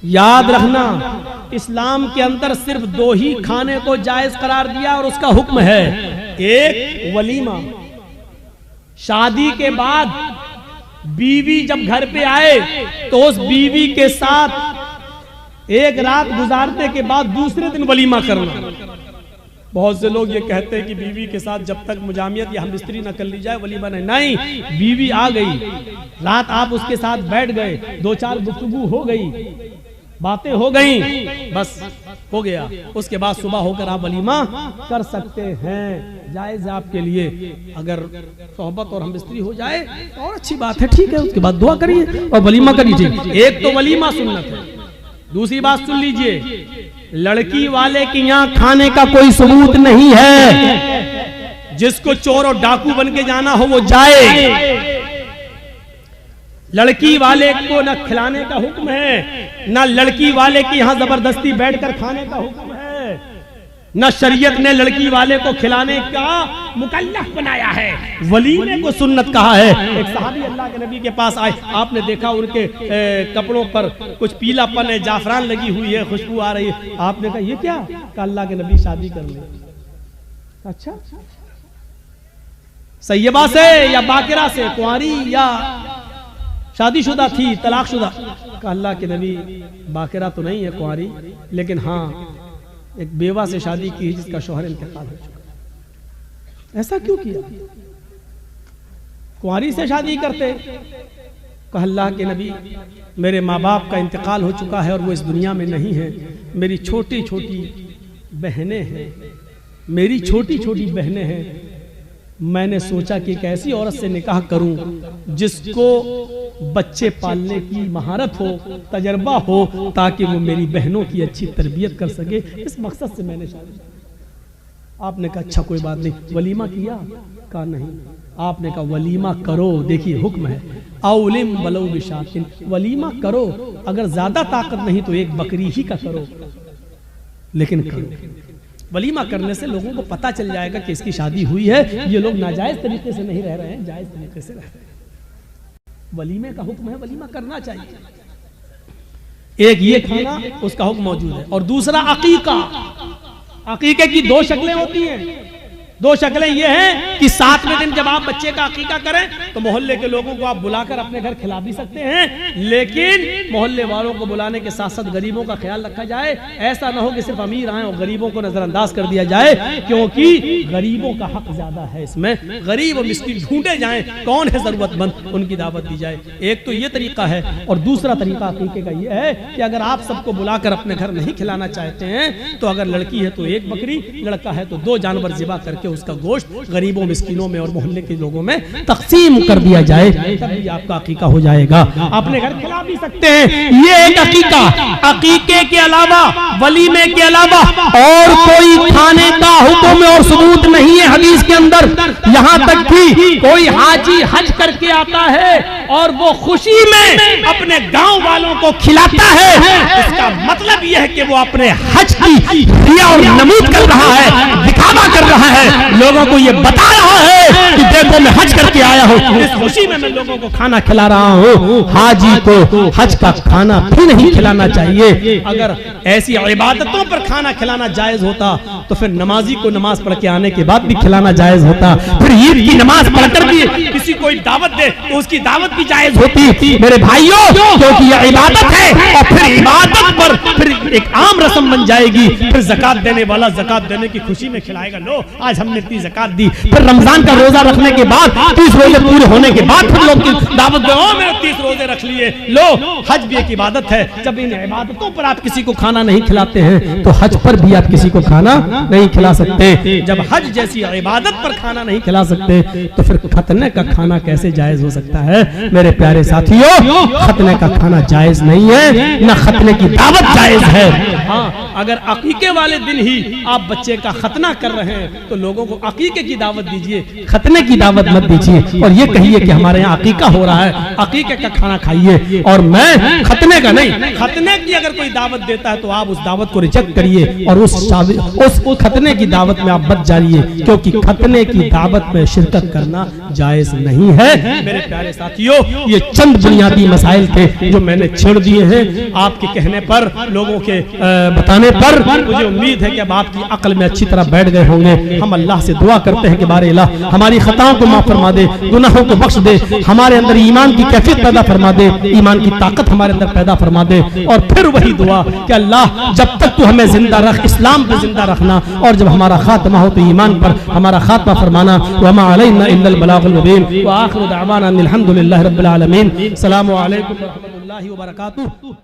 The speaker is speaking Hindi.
याद रखना, इस्लाम के अंदर सिर्फ 2 ही खाने को जायज करार दिया और उसका हुक्म है, एक वलीमा। शादी के बाद बीवी जब घर पे आए तो उस बीवी के साथ एक रात गुजारने के बाद दूसरे दिन वलीमा करना। बहुत से लोग ये कहते हैं कि बीवी के साथ जब तक मुजामियत या हमबिस्तरी न कर ली जाए वलीमा नहीं। बीवी आ गई, रात आप उसके साथ बैठ गए, 2-4 गुफ्तगू हो गई, बातें हो गई, बस हो गया। उसके बाद सुबह होकर आप वलीमा कर सकते हैं, जायज आपके लिए। अगर सोहबत और हमबिस्तरी हो जाए तो और अच्छी बात है, ठीक है। उसके बाद दुआ करिए और वलीमा करिए। एक तो वलीमा सुन्नत है। दूसरी बात सुन लीजिए, लड़की वाले के यहाँ खाने का कोई सबूत नहीं है। जिसको चोर और डाकू बन के जाना हो वो जाए। लड़की वाले को न खिलाने का हुक्म है, न लड़की वाले के यहाँ जबरदस्ती बैठकर खाने का हुक्म है, न शरीयत ने लड़की वाले को खिलाने का मुकल्लफ बनाया है। वलीमे को सुन्नत कहा है। एक सहाबी अल्लाह के नबी के पास आए, आपने देखा उनके कपड़ों पर कुछ पीलापन है, जाफरान लगी हुई है, खुशबू आ रही है। आपने कहा ये क्या? कहा अल्लाह के नबी शादी कर ले। अच्छा, सैयबा से या बाकिरा से, कुंवारी या शादीशुदा थी, तलाकशुदा? कहा अल्लाह के नबी बाकिरा तो नहीं है, कुंवारी, लेकिन हाँ एक बेवा से शादी की जिसका शौहर इंतकाल हो चुका। ऐसा क्यों किया? कुंवारी से शादी करते। कहा अल्लाह के नबी मेरे माँ बाप का इंतकाल हो चुका है और वो इस दुनिया में नहीं है। मेरी छोटी छोटी बहनें हैं, मेरी छोटी छोटी बहनें हैं। मैंने सोचा कि एक ऐसी औरत से निकाह करूं जिसको बच्चे पालने की महारत हो, तजर्बा हो, ताकि वो मेरी बहनों की अच्छी तरबियत कर सके। इस मकसद से मैंने शादी। आपने कहा अच्छा कोई बात नहीं, वलीमा किया? कहा नहीं। आपने कहा वलीमा करो। देखिए हुक्म है, औलिम वलौ बिशातिन, वलीमा करो। अगर ज्यादा ताकत नहीं तो एक बकरी ही का करो, लेकिन करो। वलीमा करने से लोगों को पता चल जाएगा कि इसकी शादी हुई है, ये लोग नाजायज तरीके से नहीं रह रहे हैं, जायज तरीके से रह रहे हैं। वलीमे का हुक्म है, वलीमा करना चाहिए। एक ये खाना, उसका हुक्म मौजूद है। और दूसरा अकीका। अकीके की 2 शक्लें होती हैं। 2 शक्लें ये हैं कि 7वें दिन जब आप बच्चे का अकीका करें तो मोहल्ले के लोगों को आप बुलाकर अपने घर खिला भी सकते हैं, लेकिन मोहल्ले वालों को बुलाने के साथ साथ गरीबों का ख्याल रखा जाए। ऐसा ना हो कि सिर्फ अमीर आए और गरीबों को नजरअंदाज कर दिया जाए, क्योंकि गरीबों का हक ज्यादा है इसमें। गरीब और मिस्किन ढूंढे जाएं, कौन है जरूरतमंद, उनकी दावत दी जाए। एक तो ये तरीका है। और दूसरा तरीका अकीके का ये है कि अगर आप सबको बुलाकर अपने घर नहीं खिलाना चाहते हैं तो अगर लड़की है तो 1 बकरी, लड़का है तो 2 जानवर ज़िबा करके उसका गोश्त गरीबों मिस्किनों में और मोहल्ले के लोगों में तकसीम कर दिया जाए, तभी आपका अकीका हो जाएगा। अपने घर खिला भी सकते हैं, ये एक अकीका। अकीके के अलावा, वलीमे के अलावा और कोई खाने का हुक्म और सबूत नहीं है हदीस के अंदर। यहाँ तक कि कोई हाजी हज करके आता है और वो खुशी में अपने गांव वालों को खिलाता है, इसका मतलब यह है कि वो अपने हज की रिया और नमूद कर रहा है, दिखावा कर रहा है, लोगों को ये बता रहा है कि देखो मैं हज करके आया हूँ, इस खुशी में मैं लोगों को खाना खिला रहा हूँ। हाजी को हज का खाना भी नहीं खिलाना चाहिए। अगर ऐसी इबादतों पर खाना खिलाना जायज होता तो फिर नमाजी को नमाज पढ़ के आने के बाद भी खिलाना जायज होता। फिर ईद की नमाज पढ़कर भी किसी को दावत दे तो उसकी दावत भी जायज होती। मेरे भाइयों, क्योंकि यह इबादत है और फिर इबादत पर फिर एक आम रस्म बन जाएगी। फिर ज़कात देने वाला ज़कात देने की खुशी में खिलाएगा, लो आज हमने इतनी ज़कात दी। फिर रमजान का रोजा रखने के बाद 30 रोजे पूरे होने के बाद फिर लोग की दावत दो, मैंने 30 रोजे रख लिए। लो, हज भी एक इबादत है। जब इन इबादतों पर आप किसी को खाना नहीं खिलाते हैं तो हज पर भी आप किसी को खाना नहीं खिला सकते। जब हज जैसी इबादत पर खाना नहीं खिला सकते तो फिर खतने का खाना कैसे जायज हो सकता है? मेरे प्यारे साथियों, खतने का खाना जायज नहीं है, न खतने की दावत जायज है। हाँ, अगर अकीके वाले दिन ही आप बच्चे का खतना कर रहे हैं तो लोगों को अकीके की दावत दीजिए, खतने की दावत मत दीजिए। और ये कहिए कि हमारे यहाँ अकीका हो रहा है, अकीके का खाना खाइए। और मैं खतने का नहीं, खतने की अगर कोई दावत देता है तो आप उस दावत को रिजेक्ट करिए और उस खतने की दावत में आप बच जाइए, क्योंकि खतने की दावत में शिरकत करना जायज नहीं है। मेरे प्यारे साथियों, ये चंद बुनियादी मसाइल थे जो मैंने छेड़ दिए हैं आपके कहने पर, लोगों के बताने पर। मुझे उम्मीद है कि अब आपकी अक्ल में अच्छी तरह बैठ गए होंगे। हम अल्लाह से दुआ करते हैं कि बारे अल्लाह हमारी खताओं को माफ फरमा दे, गुनाहों को बख्श दे, हमारे अंदर ईमान की कैफियत पैदा फरमा दे, ईमान की ताकत हमारे अंदर पैदा फरमा दे। और फिर वही दुआ कि अल्लाह जब तक तू हमें जिंदा रख, इस्लाम पे जिंदा रखना, और जब हमारा खात्मा हो तो ईमान पर हमारा खात्मा फरमाना। वमा अलैना इल्लल बलागुल मुबीन व आखिरु दअवाना अनिल हम्दुलिल्लाहि रब्बिल आलमीन। अस्सलामु अलैकुम व रहमतुल्लाहि व बरकातुहू।